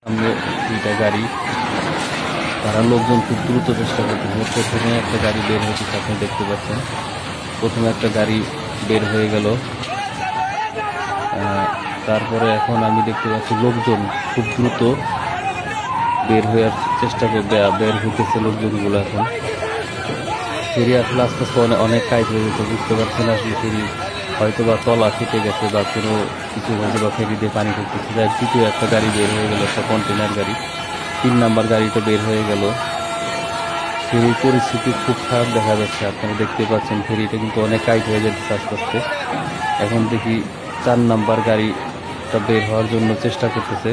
সামনে দুইটা গাড়ি, তারা লোকজন খুব দ্রুত চেষ্টা করতেছে। প্রথমে একটা গাড়ি বের হয়েছে, আপনি দেখতে পাচ্ছেন। প্রথমে একটা গাড়ি বের হয়ে গেল, তারপরে এখন আমি দেখতে পাচ্ছি লোকজন খুব দ্রুত বের হয়ে চেষ্টা করবে, বের হইতেছে লোকজনগুলো। এখন ফেরি আসলে আস্তে আস্তে অনেক কাজ হয়ে গেছে, বুঝতে পারছেন আসলে ফেরি হয়তো বা তলা ফেটে গেছে বা কোনো কিছু হয়েছে বা ফেরি দিয়ে পানি ঢুকতেছে। যাই দ্বিতীয় একটা গাড়ি বের হয়ে গেল, একটা কন্টেনার গাড়ি। 3 নাম্বার গাড়িটা বের হয়ে গেল। ফেরির পরিস্থিতি খুব খারাপ দেখা যাচ্ছে, আপনারা দেখতে পাচ্ছেন ফেরিটা কিন্তু অনেক টাইট হয়ে যাচ্ছে আস্তে আস্তে। এখন দেখি 4 নাম্বার গাড়িটা বের হওয়ার জন্য চেষ্টা করতেছে।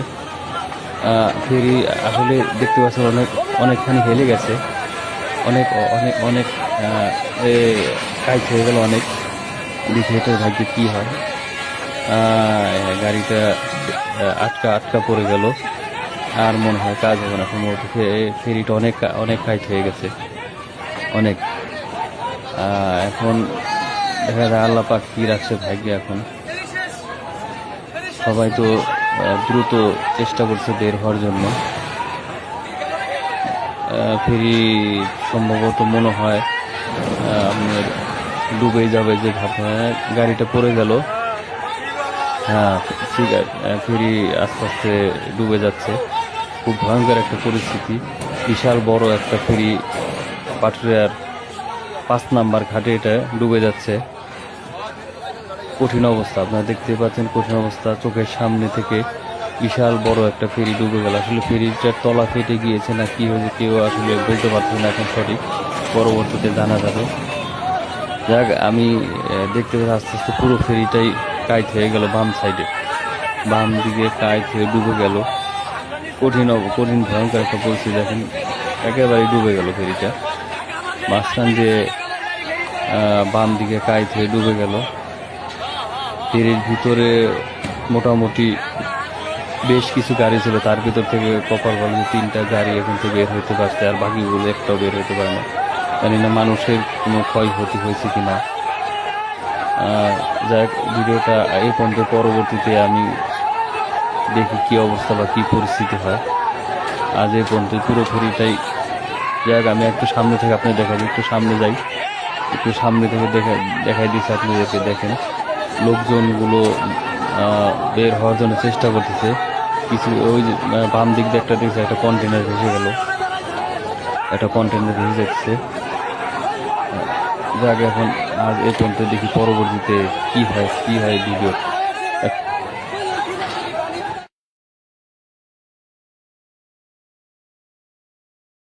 ফেরি আসলে দেখতে পাচ্ছেন অনেকখানি হেলে গেছে, অনেক অনেক অনেক টাইট হয়ে গেল অনেক। দেখি এটার ভাগ্যে কি হয়। গাড়িটা আটকা পড়ে গেল, আর মনে হয় কাজ হবে না সম্ভবত। ফেরিটা অনেক অনেক টাইট হয়ে গেছে, অনেক। এখন দেখা যায় আল্লাহ পাক কি রাখছে ভাগ্যে। এখন সবাই তো দ্রুত চেষ্টা করছে বের হওয়ার জন্য। ফেরি সম্ভবত মনে হয় আপনার ডুবে যাবে যে ভাবে। গাড়িটা পড়ে গেল। হ্যাঁ, ফেরি আস্তে আস্তে ডুবে যাচ্ছে। খুব ভয়ঙ্কর একটা পরিস্থিতি। বিশাল বড় একটা ফেরি পাটুরিয়ার 5 নাম্বার ঘাটে এটা ডুবে যাচ্ছে। কঠিন অবস্থা, আপনারা দেখতে পাচ্ছেন, কঠিন অবস্থা। চোখের সামনে থেকে বিশাল বড় একটা ফেরি ডুবে গেল। আসলে ফেরিটার তলা ফেটে গিয়েছে না কি হয়েছে কেউ আসলে বলতে পারছে না এখন সঠিক, পরবর্তীতে জানা যাবে। যাক, আমি দেখতে পাচ্ছি আস্তে আস্তে পুরো ফেরিটাই কাইট হয়ে গেল। বাম দিকে কাইট হয়ে ডুবে গেল। কঠিন ভয়ঙ্কর একটা পরিস্থিতি। দেখেন একেবারে ডুবে গেল ফেরিটা, মাঝখান দিয়ে বাম দিকে কাইট হয়ে ডুবে গেল। ফেরির ভিতরে মোটামুটি বেশ কিছু গাড়ি ছিল, তার ভিতর থেকে কপালভাবে 3টা গাড়ি এখন থেকে বের হইতে পারছে, আর বাকিগুলো একটাও বের হইতে পারে না। জানি না মানুষের কোনো ক্ষয়ক্ষতি হয়েছে কিনা। যাই হোক, ভিডিওটা এই পর্যন্ত। পরবর্তীতে আমি দেখি কি অবস্থা বা কি পরিস্থিতি হয়। আজ এই পর্যন্ত পুরো ফেরিটাই। যাই হোক, আমি একটু সামনে থেকে আপনি দেখাই, একটু সামনে যাই, একটু সামনে থেকে দেখাই দিচ্ছি আপনাদেরকে। দেখেন লোকজনগুলো বের হওয়ার জন্য চেষ্টা করতেছে। কিছু ওই যে বাম দিক দিয়ে একটা দেখছে, একটা কন্টেনার ভেসে গেল, একটা কন্টেনার ভেসে যাচ্ছে। যাক, এখন আজ এই পর্যন্ত, দেখি পরবর্তীতে কি হয় ভিডিও।